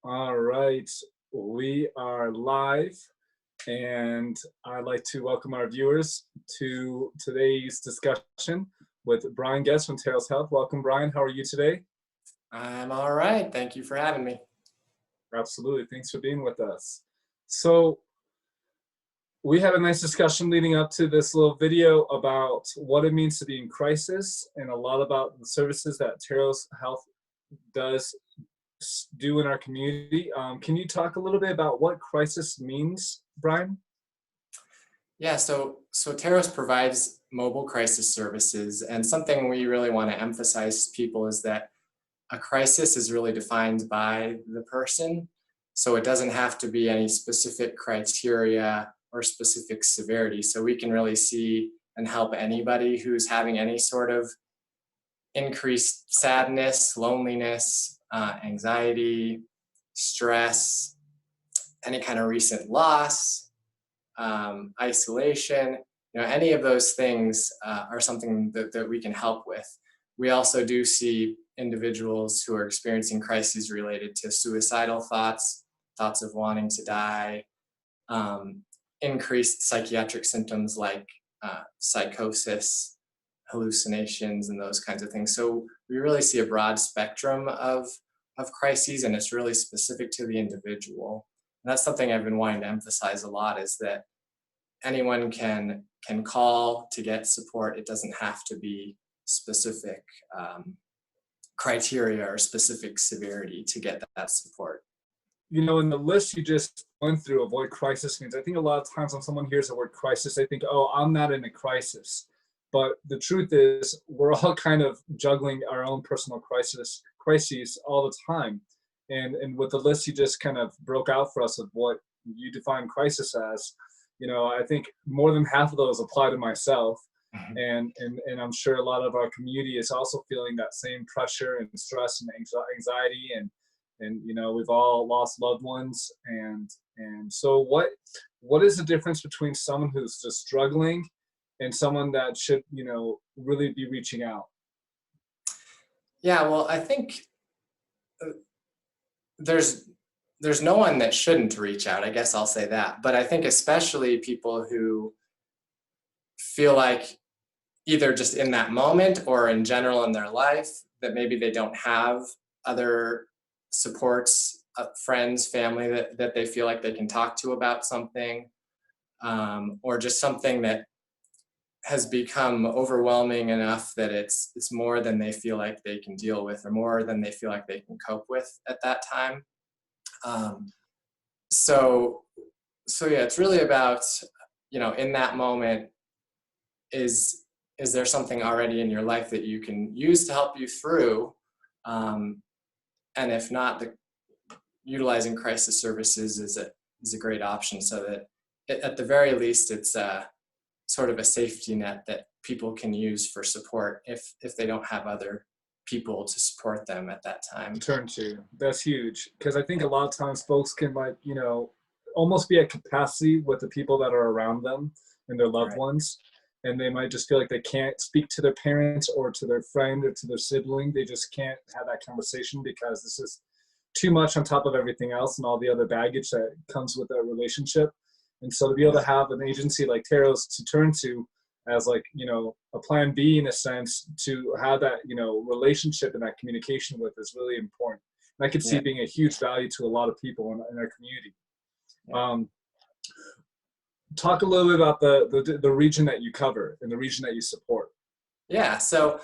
All right, we are live, and I'd like to welcome our viewers to today's discussion with Bryan Gest from Terros Health. Welcome, Bryan. How are you today? I'm all right. Thank you for having me. Absolutely. Thanks for being with us. So, we had a nice discussion leading up to this little video about what it means to be in crisis and a lot about the services that Terros Health does do in our community. Can you talk a little bit about what crisis means, Bryan? Yeah, so Terros provides mobile crisis services, and something we really want to emphasize to people is that a crisis is really defined by the person. So it doesn't have to be any specific criteria or specific severity. So we can really see and help anybody who's having any sort of increased sadness, loneliness, anxiety, stress, any kind of recent loss, isolation. Any of those things are something that we can help with. We also do see individuals who are experiencing crises related to suicidal thoughts, thoughts of wanting to die, increased psychiatric symptoms like psychosis, hallucinations, and those kinds of things. So we really see a broad spectrum of crises, and it's really specific to the individual. And that's something I've been wanting to emphasize a lot, is that anyone can call to get support. It doesn't have to be specific criteria or specific severity to get that support. In the list you just went through of what crisis means, I think a lot of times when someone hears the word crisis, they think, oh, I'm not in a crisis. But the truth is, we're all kind of juggling our own personal crises all the time. And with the list you just kind of broke out for us of what you define crisis as, I think more than half of those apply to myself. And I'm sure a lot of our community is also feeling that same pressure and stress and anxiety, and we've all lost loved ones, and so what is the difference between someone who's just struggling and someone that should really be reaching out? Yeah, well, I think there's no one that shouldn't reach out. I guess I'll say that. But I think especially people who feel like, either just in that moment or in general in their life, that maybe they don't have other supports, friends, family that they feel like they can talk to about something, or just something that has become overwhelming enough that it's more than they feel like they can deal with, or more than they feel like they can cope with at that time. So yeah, it's really about, in that moment, is there something already in your life that you can use to help you through? And if not, utilizing crisis services is a great option, so that at the very least, it's sort of a safety net that people can use for support if they don't have other people to support them at that time. Turn to. That's huge, because I think a lot of times folks can almost be at capacity with the people that are around them and their loved ones. And they might just feel like they can't speak to their parents or to their friend or to their sibling. They just can't have that conversation because this is too much on top of everything else and all the other baggage that comes with a relationship. And so to be able to have an agency like Terros to turn to as a plan B, in a sense, to have that, relationship and that communication with is really important. And I could see it being a huge value to a lot of people in our community. Yeah. Talk a little bit about the region that you cover and the region that you support. Yeah, so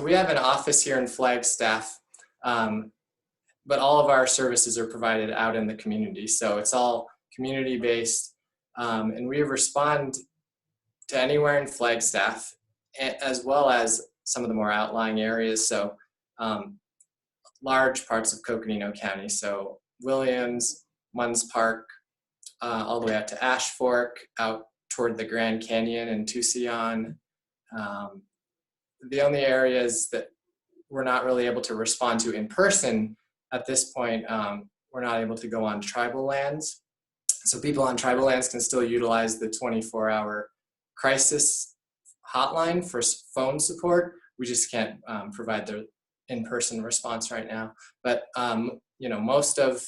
we have an office here in Flagstaff, but all of our services are provided out in the community. So it's all community-based, and we respond to anywhere in Flagstaff, as well as some of the more outlying areas. So large parts of Coconino County, so Williams, Munns Park, all the way out to Ash Fork, out toward the Grand Canyon and Tucson. The only areas that we're not really able to respond to in person at this point, we're not able to go on tribal lands. So people on tribal lands can still utilize the 24-hour crisis hotline for phone support. We just can't provide the in-person response right now. But most of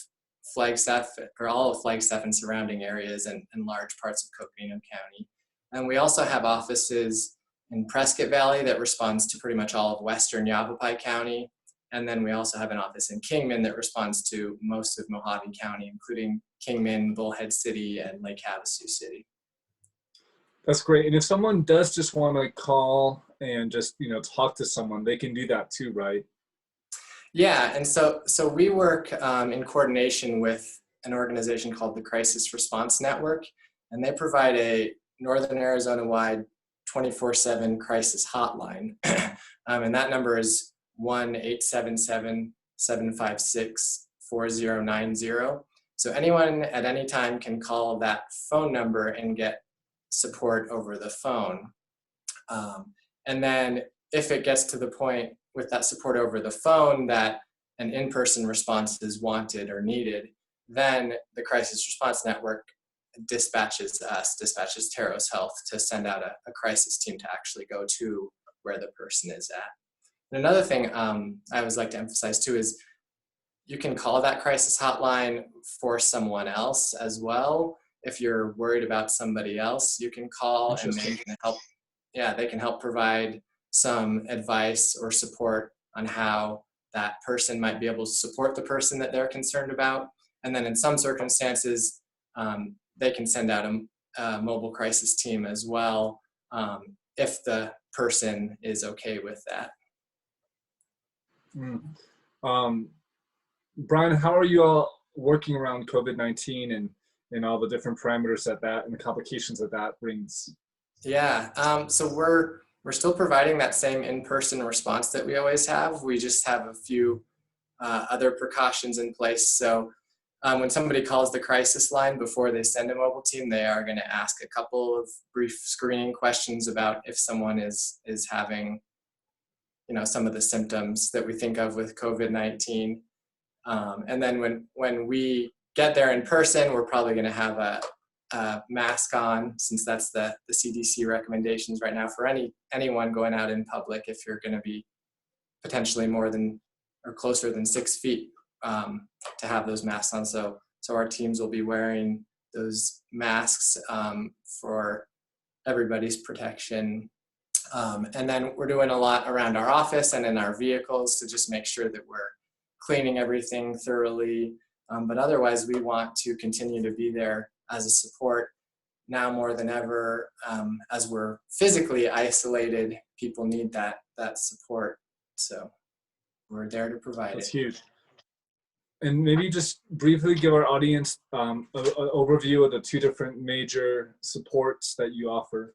Flagstaff, or all of Flagstaff and surrounding areas, and large parts of Coconino County. And we also have offices in Prescott Valley that responds to pretty much all of western Yavapai County. And then we also have an office in Kingman that responds to most of Mojave County, including Kingman, Bullhead City, and Lake Havasu City. That's great. And if someone does just want to call and just, talk to someone, they can do that too, right? Yeah, and so we work in coordination with an organization called the Crisis Response Network, and they provide a Northern Arizona-wide 24/7 crisis hotline. And that number is 1-877-756-4090. So anyone at any time can call that phone number and get support over the phone. And then if it gets to the point with that support over the phone that an in-person response is wanted or needed, then the Crisis Response Network dispatches Terros Health to send out a crisis team to actually go to where the person is at. And another thing I always like to emphasize too is you can call that crisis hotline for someone else as well. If you're worried about somebody else, you can call and they can help. Yeah, they can help provide some advice or support on how that person might be able to support the person that they're concerned about. And then in some circumstances, they can send out a mobile crisis team as well, if the person is okay with that. Bryan, how are you all working around COVID-19 and all the different parameters that and the complications that brings? Yeah, so we're still providing that same in-person response that we always have. We just have a few other precautions in place. So when somebody calls the crisis line before they send a mobile team, they are going to ask a couple of brief screening questions about if someone is having, some of the symptoms that we think of with COVID-19. And then when we get there in person, we're probably going to have a mask on, since that's the CDC recommendations right now for anyone going out in public. If you're going to be potentially more than or closer than 6 feet, to have those masks on. So our teams will be wearing those masks for everybody's protection. And then we're doing a lot around our office and in our vehicles to just make sure that we're cleaning everything thoroughly. But otherwise, we want to continue to be there as a support now more than ever. As we're physically isolated, people need that support. So we're there to provide it. That's huge. And maybe just briefly give our audience an overview of the two different major supports that you offer.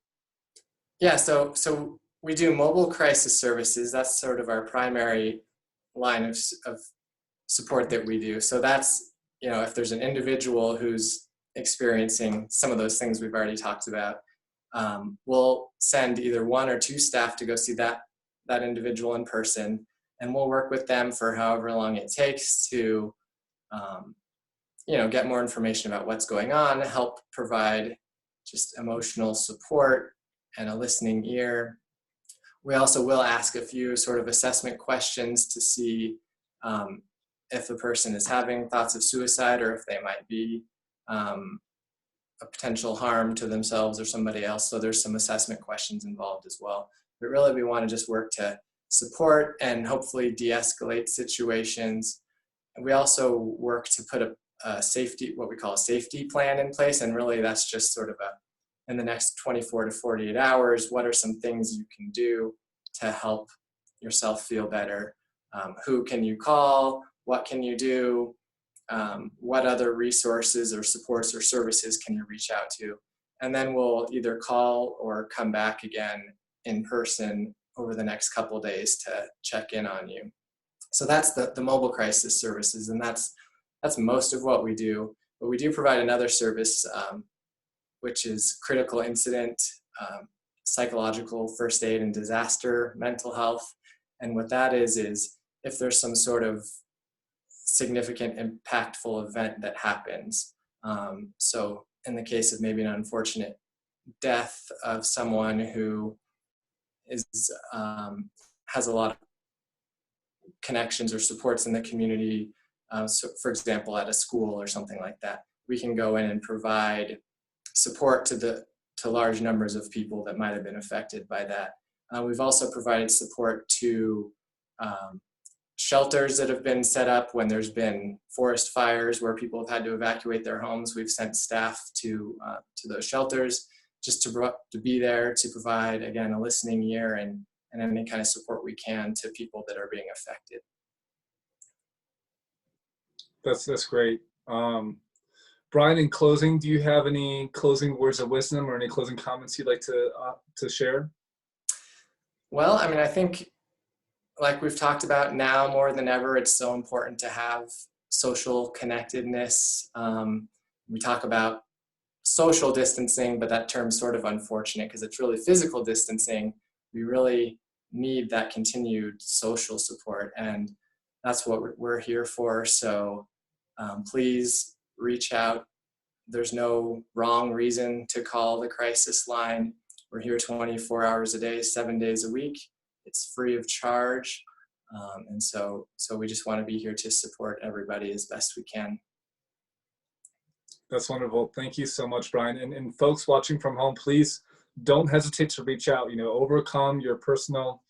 Yeah, so we do mobile crisis services. That's sort of our primary line of support that we do. So that's, if there's an individual who's experiencing some of those things we've already talked about, we'll send either one or two staff to go see that individual in person, and we'll work with them for however long it takes to, get more information about what's going on, help provide just emotional support and a listening ear. We also will ask a few sort of assessment questions to see if the person is having thoughts of suicide or if they might be a potential harm to themselves or somebody else. So there's some assessment questions involved as well. But really, we want to just work to support and hopefully de-escalate situations. And we also work to put what we call a safety plan in place. And really, that's just sort of in the next 24 to 48 hours, what are some things you can do to help yourself feel better? Who can you call? What can you do? What other resources or supports or services can you reach out to? And then we'll either call or come back again in person over the next couple of days to check in on you. So that's the mobile crisis services, and that's most of what we do. But we do provide another service, which is critical incident, psychological first aid and disaster mental health. And what that is if there's some sort of significant, impactful event that happens. So in the case of maybe an unfortunate death of someone who has a lot of connections or supports in the community, So for example, at a school or something like that, we can go in and provide support to large numbers of people that might have been affected by that. We've also provided support to shelters that have been set up when there's been forest fires where people have had to evacuate their homes. We've sent staff to those shelters just to be there to provide, again, a listening ear and any kind of support we can to people that are being affected. That's great. Bryan, in closing, do you have any closing words of wisdom or any closing comments you'd like to share? Well, I mean, I think, like we've talked about, now more than ever, it's so important to have social connectedness. We talk about social distancing, but that term's sort of unfortunate because it's really physical distancing. We really need that continued social support, and that's what we're here for. So please reach out. There's no wrong reason to call the crisis line. We're here 24 hours a day, 7 days a week. It's free of charge. And so we just want to be here to support everybody as best we can. That's wonderful. Thank you so much, Bryan. And folks watching from home, please don't hesitate to reach out. Overcome your personal,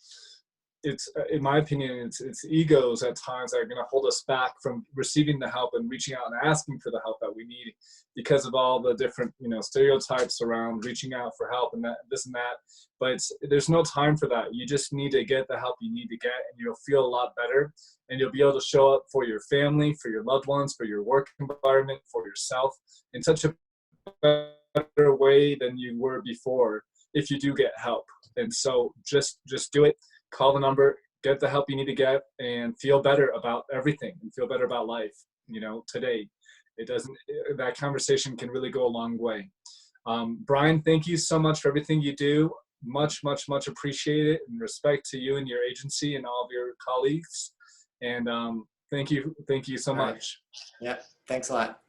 it's, in my opinion, it's egos at times that are going to hold us back from receiving the help and reaching out and asking for the help that we need because of all the different, stereotypes around reaching out for help and that, this and that. But there's no time for that. You just need to get the help you need to get, and you'll feel a lot better. And you'll be able to show up for your family, for your loved ones, for your work environment, for yourself in such a better way than you were before if you do get help. And so just do it. Call the number, get the help you need to get, and feel better about everything and feel better about life, today. That conversation can really go a long way. Bryan, thank you so much for everything you do. Much, much, much appreciated, and respect to you and your agency and all of your colleagues. And thank you so much. Yeah, thanks a lot.